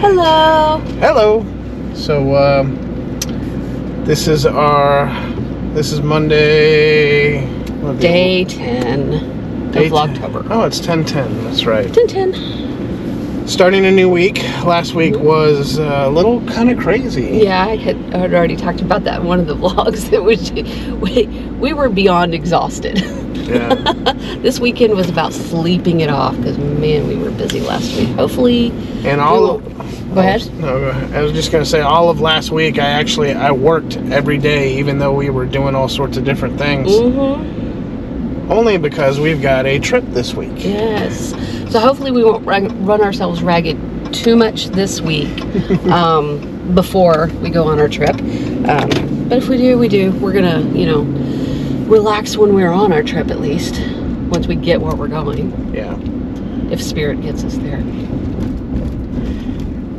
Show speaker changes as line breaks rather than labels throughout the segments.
Hello.
Hello. So this is Monday.
Day 10 of VLOGtober.
Oh, it's 10/10. That's right.
10/10.
Starting a new week. Last week was a little kind of crazy.
Yeah, I had already talked about that in one of the vlogs. It was we were beyond exhausted.
Yeah.
This weekend was about sleeping it off because man, we were busy last week. Hopefully.
And
go ahead.
No, go ahead. I was just gonna say all of last week I worked every day, even though we were doing all sorts of different things.
Mm-hmm.
Only because we've got a trip this week.
Yes. So hopefully we won't run ourselves ragged too much this week before we go on our trip. But if we do, we do. We're gonna, relax when we're on our trip at least. Once we get where we're going.
Yeah.
If Spirit gets us there.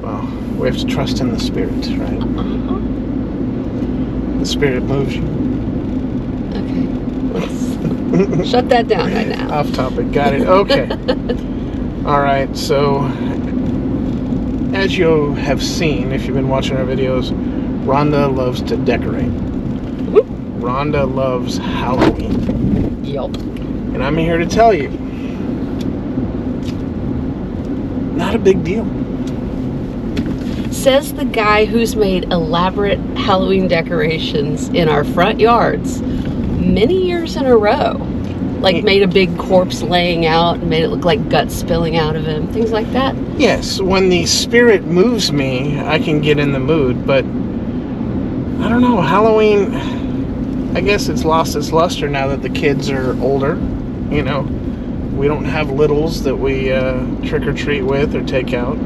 Well, we have to trust in the Spirit, right?
Uh-huh.
The Spirit moves you.
Okay. Let's shut that down right now.
Off topic. Got it. Okay. All right. So, as you have seen, if you've been watching our videos, Rhonda loves to decorate.
Mm-hmm.
Rhonda loves Halloween.
Yup.
And I'm here to tell you, not a big deal.
Says the guy who's made elaborate Halloween decorations in our front yards many years in a row. Like made a big corpse laying out and made it look like guts spilling out of him. Things like that.
Yes, when the Spirit moves me, I can get in the mood, but I don't know, Halloween, I guess it's lost its luster now that the kids are older. We don't have littles that we trick or treat with or take out.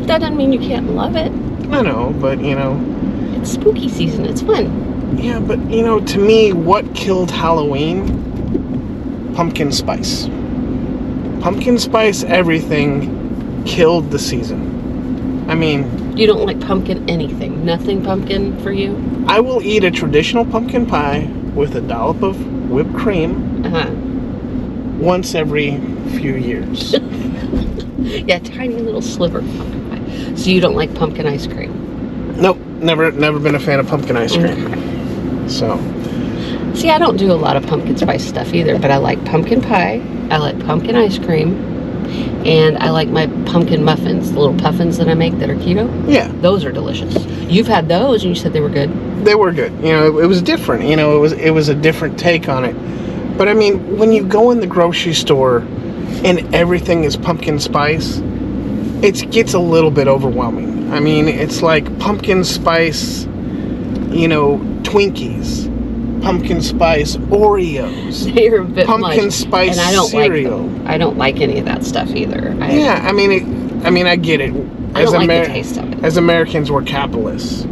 That doesn't mean you can't love it.
I know, but
it's spooky season. It's fun.
Yeah, but to me, what killed Halloween? Pumpkin spice. Pumpkin spice everything killed the season. I mean,
you don't like pumpkin anything. Nothing pumpkin for you?
I will eat a traditional pumpkin pie with a dollop of whipped cream.
Uh-huh.
Once every few years.
Yeah, tiny little sliver of pumpkin pie. So you don't like pumpkin ice cream?
Nope, never been a fan of pumpkin ice cream.
Okay.
So.
See, I don't do a lot of pumpkin spice stuff either, but I like pumpkin pie, I like pumpkin ice cream, and I like my pumpkin muffins, the little puffins that I make that are keto.
Yeah.
Those are delicious. You've had those and you said they were good.
They were good. It was different. It was a different take on it. But I mean, when you go in the grocery store and everything is pumpkin spice, it gets a little bit overwhelming. I mean, it's like pumpkin spice, Twinkies, pumpkin spice Oreos,
They're a bit
pumpkin
much,
spice
and I don't
cereal.
like them. I don't like any of that stuff either.
Yeah, I mean, I get it.
I don't like the taste of it.
As Americans, we're capitalists,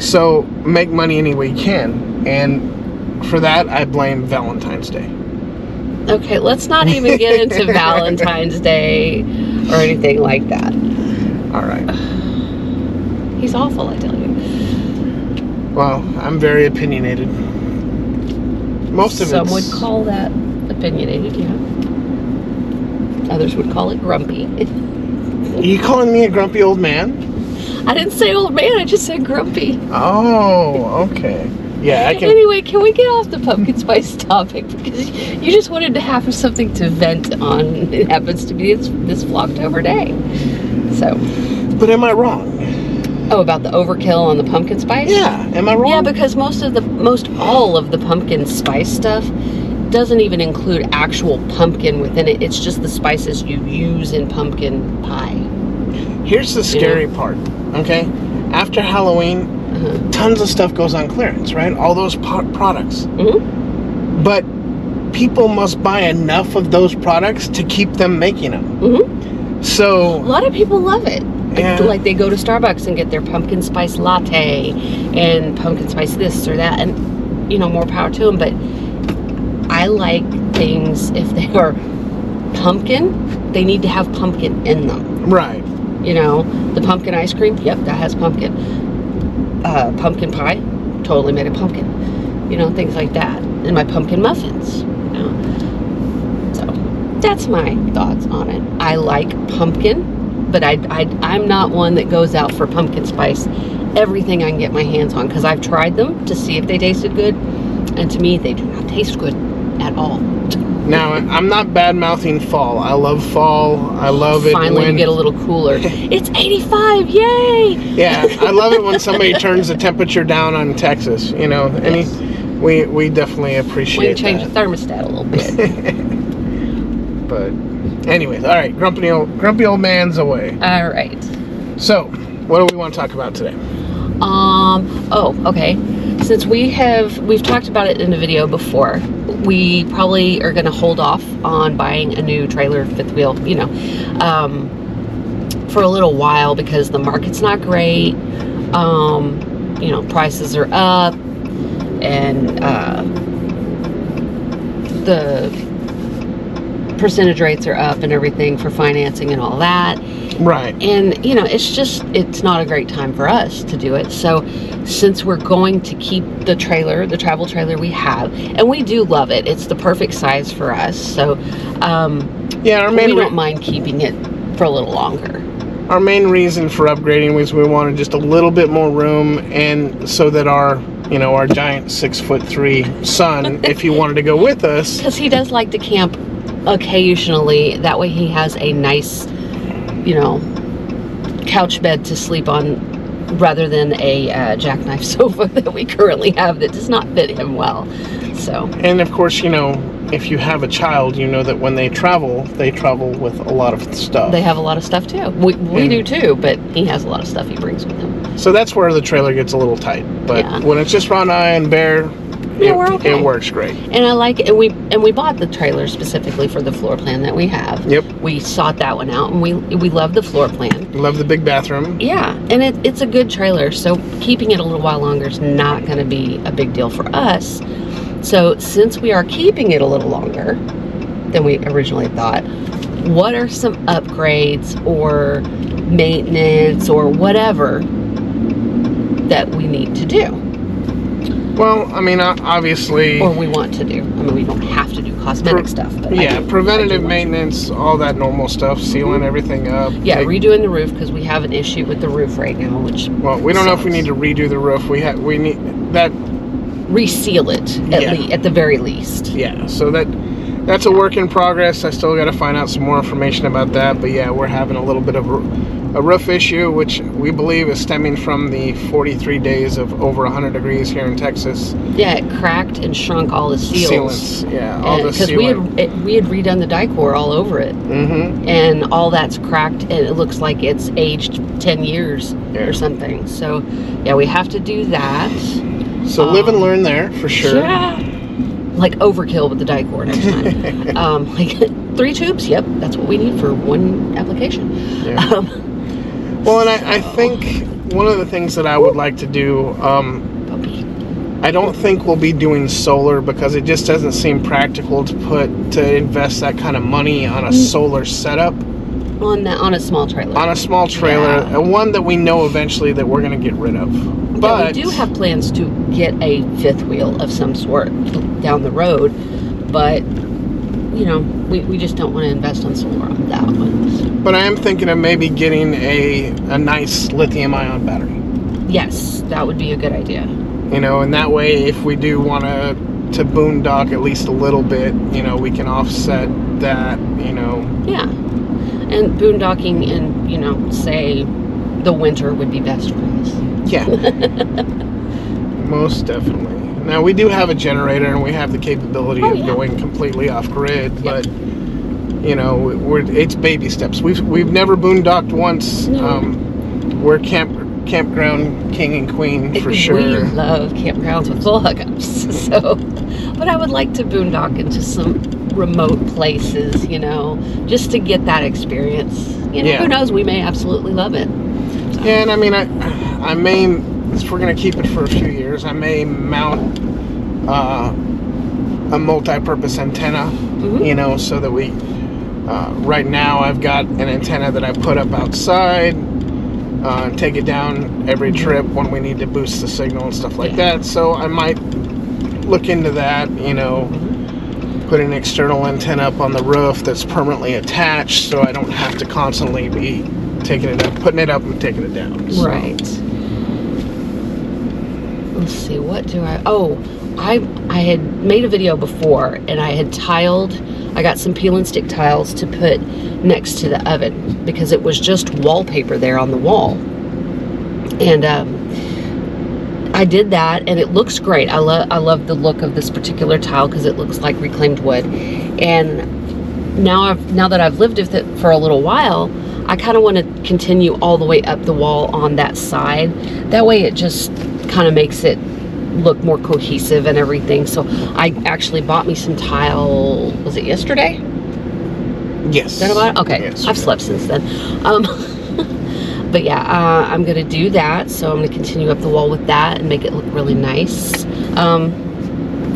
So make money any way you can, and for that, I blame Valentine's Day.
Okay, let's not even get into Valentine's Day or anything like that.
All right.
He's awful, I tell you.
Well, I'm very opinionated. Most of it.
Some would call that opinionated, yeah. Others would call it grumpy.
Are you calling me a grumpy old man?
I didn't say old man, I just said grumpy.
Oh, okay. Yeah, I can.
Anyway, can we get off the pumpkin spice topic? Because you just wanted to have something to vent on. It happens to be this VLOGtober day. So.
But am I wrong?
Oh, about the overkill on the pumpkin spice?
Yeah, am I wrong?
Yeah, because most all of the pumpkin spice stuff doesn't even include actual pumpkin within it. It's just the spices you use in pumpkin pie.
Here's the scary part, okay? After Halloween, tons of stuff goes on clearance, right? All those products.
Mm-hmm.
But people must buy enough of those products to keep them making them.
Mm-hmm.
So
a lot of people love it.
Yeah.
Like they go to Starbucks and get their pumpkin spice latte and pumpkin spice this or that, and more power to them. But I like things, if they are pumpkin, they need to have pumpkin in them.
Right.
The pumpkin ice cream, yep, that has pumpkin. Pumpkin pie, totally made of pumpkin. Things like that. And my pumpkin muffins. So that's my thoughts on it. I like pumpkin. but I'm not one that goes out for pumpkin spice everything I can get my hands on, because I've tried them to see if they tasted good, and to me they do not taste good at all.
Now, I'm not bad-mouthing fall. I love fall. I love it
Finally
when...
to get a little cooler. It's 85, yay!
Yeah, I love it when somebody turns the temperature down on Texas, you know.
Yes.
We definitely appreciate
We can change
that.
the thermostat a little bit.
But anyways, all right, grumpy old man's away.
All right.
So, what do we want to talk about today?
Oh, okay. Since we've talked about it in a video before, we probably are going to hold off on buying a new trailer, fifth wheel, you know, for a little while, because the market's not great. You know, prices are up, and the percentage rates are up and everything for financing and all that.
Right.
And, you know, it's not a great time for us to do it. So since we're going to keep the travel trailer we have, and we do love it, it's the perfect size for us. So,
yeah,
we don't mind keeping it for a little longer.
Our main reason for upgrading was we wanted just a little bit more room, and so that our giant 6'3" son, if he wanted to go with us.
Because he does like to camp occasionally. That way he has a nice, you know, couch bed to sleep on, rather than a jackknife sofa that we currently have that does not fit him well. So. And
of course, you know, if you have a child, you know that when they travel with a lot of stuff. They have a lot of stuff too.
We do too, but he has a lot of stuff he brings with him.
So that's where the trailer gets a little tight. But
yeah.
When it's just Ron and I and Bear,
yeah, we're okay.
It works great.
And I like it. And we bought the trailer specifically for the floor plan that we have.
Yep. We
sought that one out, and we love the floor plan.
Love the big bathroom.
Yeah, and it's a good trailer, so keeping it a little while longer is not going to be a big deal for us. So since we are keeping it a little longer than we originally thought, what are some upgrades or maintenance or whatever that we need to do?
Well, I mean, obviously...
Or we want to do. I mean, we don't have to do cosmetic stuff. But
yeah, preventative maintenance, all that normal stuff, sealing everything up.
Yeah, redoing the roof, because we have an issue with the roof right now, which...
Well, we don't know if we need to redo the roof. We need that...
Reseal it, at the very least.
Yeah, so that's a work in progress. I still got to find out some more information about that. But yeah, we're having a little bit of a roof issue, which we believe is stemming from the 43 days of over 100 degrees here in Texas.
Yeah, it cracked and shrunk all the seals.
Sealants, yeah, all the
sealant. Because we had redone the Dicor all over it.
Mm-hmm.
And all that's cracked, and it looks like it's aged 10 years or something. So, yeah, we have to do that.
So live and learn there, for sure.
Yeah. Like overkill with the Dicor next time. Like 3 tubes, yep, that's what we need for one application.
Yeah. Well, and I think one of the things that I would like to do, I don't think we'll be doing solar, because it just doesn't seem practical to invest that kind of money on a solar setup. On
a small trailer.
On a small trailer,
yeah.
One that we know eventually that we're going to get rid of. But
we do have plans to get a fifth wheel of some sort down the road, but you know, we just don't want to invest on solar on that one.
But I am thinking of maybe getting a nice lithium-ion battery.
Yes, that would be a good idea.
You know, and that way, if we do want to boondock at least a little bit, you know, we can offset that. You know. Yeah,
and boondocking in, you know, say the winter would be best for us.
Yeah, most definitely. Now, we do have a generator, and we have the capability of going completely off-grid, but, you know, it's baby steps. We've never boondocked once.
No.
We're campground king and queen, for sure.
We love campgrounds with full hookups. So, but I would like to boondock into some remote places, you know, just to get that experience. You know, who knows, we may absolutely love it. So.
Yeah, and I mean, I may, if we're going to keep it for a few years, I may mount a multi-purpose antenna, you know, so that we, right now I've got an antenna that I put up outside, and take it down every trip when we need to boost the signal and stuff like that. So I might look into that, you know, put an external antenna up on the roof that's permanently attached, so I don't have to constantly be taking it up, putting it up and taking it down. So.
Right. Let's see, what do I had made a video before, and I had I got some peel and stick tiles to put next to the oven because it was just wallpaper there on the wall. And I did that, and it looks great. I love the look of this particular tile because it looks like reclaimed wood. And now that I've lived with it for a little while, I kind of want to continue all the way up the wall on that side. That way it just kind of makes it look more cohesive and everything. So I actually bought me some tile, was it yesterday?
Yes.
Is that about it? Okay.
Yes,
I've slept since then. But yeah, I'm gonna do that. So I'm gonna continue up the wall with that and make it look really nice.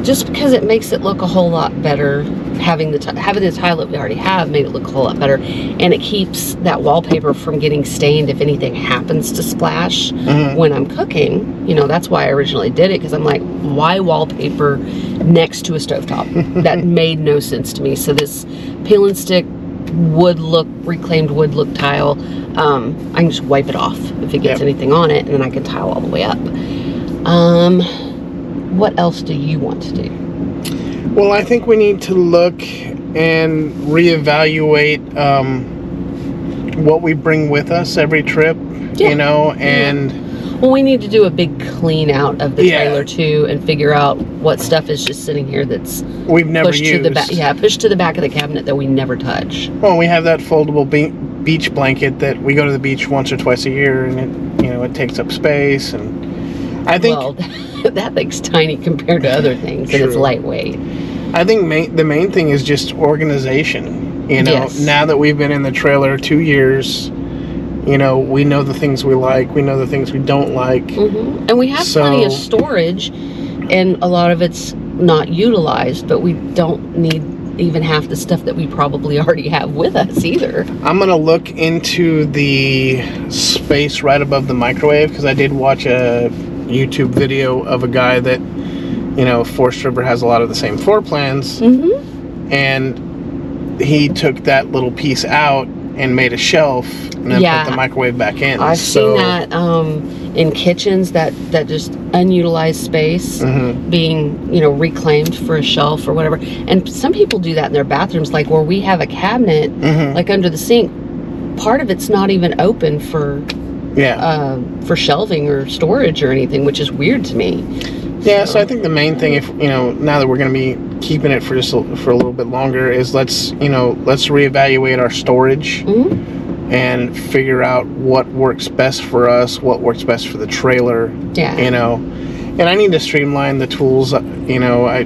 Just because it makes it look a whole lot better. Having the tile that we already have made it look a whole lot better, and it keeps that wallpaper from getting stained if anything happens to splash when I'm cooking. You know, that's why I originally did it, because I'm like, why wallpaper next to a stovetop? That made no sense to me. So this peel and stick reclaimed wood look tile, I can just wipe it off if it gets anything on it, and then I can tile all the way up. What else do you want to do?
Well, I think we need to look and reevaluate what we bring with us every trip, you know, and...
Well, we need to do a big clean out of the trailer, too, and figure out what stuff is just sitting here that's...
We've never
pushed
used.
To the back. Yeah, pushed to the back of the cabinet that we never touch.
Well, we have that foldable beach blanket that we go to the beach once or twice a year, and it, you know, it takes up space, and I think... Well,
that thing's tiny compared to other things, and it's lightweight.
I think the main thing is just organization. You know, now that we've been in the trailer 2 years, you know, we know the things we like, we know the things we don't like.
And we have plenty of storage, and a lot of it's not utilized, but we don't need even half the stuff that we probably already have with us either. I'm
going to look into the space right above the microwave, because I did watch a YouTube video of a guy that, you know, Forest River has a lot of the same floor plans, and he took that little piece out and made a shelf and then put the microwave back in.
I've seen that in kitchens, that just unutilized space being, you know, reclaimed for a shelf or whatever. And some people do that in their bathrooms, like where we have a cabinet, like under the sink, part of it's not even open for shelving or storage or anything, which is weird to me. Yeah, so I think the main thing, if you know, now that we're going to be keeping it for just for a little bit longer, is let's reevaluate our storage and figure out what works best for us, what works best for the trailer. Yeah. You know, and I need to streamline the tools. You know, I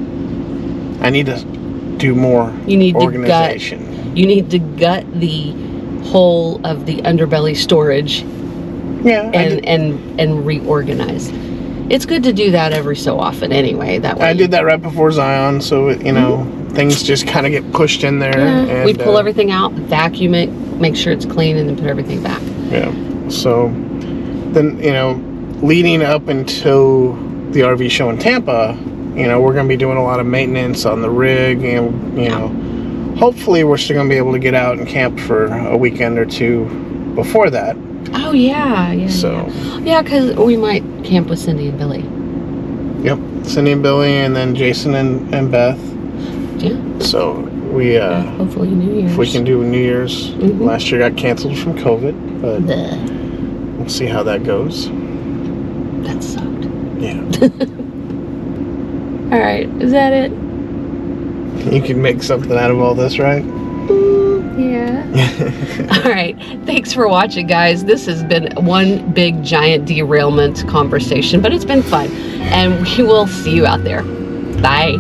need to do more organization. You need to gut the whole of the underbelly storage. Yeah. And reorganize. It's good to do that every so often anyway. That way. I did that right before Zion, so you know, things just kind of get pushed in there. Yeah. And we pull everything out, vacuum it, make sure it's clean, and then put everything back. Yeah. So then, you know, leading up until the RV show in Tampa, you know, we're going to be doing a lot of maintenance on the rig, and you know, hopefully we're still going to be able to get out and camp for a weekend or two before that. Oh, yeah. So. Yeah, because we might camp with Cindy and Billy. Yep. Cindy and Billy, and then Jason and Beth. Yeah. So we, hopefully New Year's. If we can do New Year's. Last year got canceled from COVID, but we'll see how that goes. That sucked. Yeah. All right. Is that it? You can make something out of all this, right? Yeah. All right. Thanks for watching, guys. This has been one big giant derailment conversation, but it's been fun. And we will see you out there. Bye.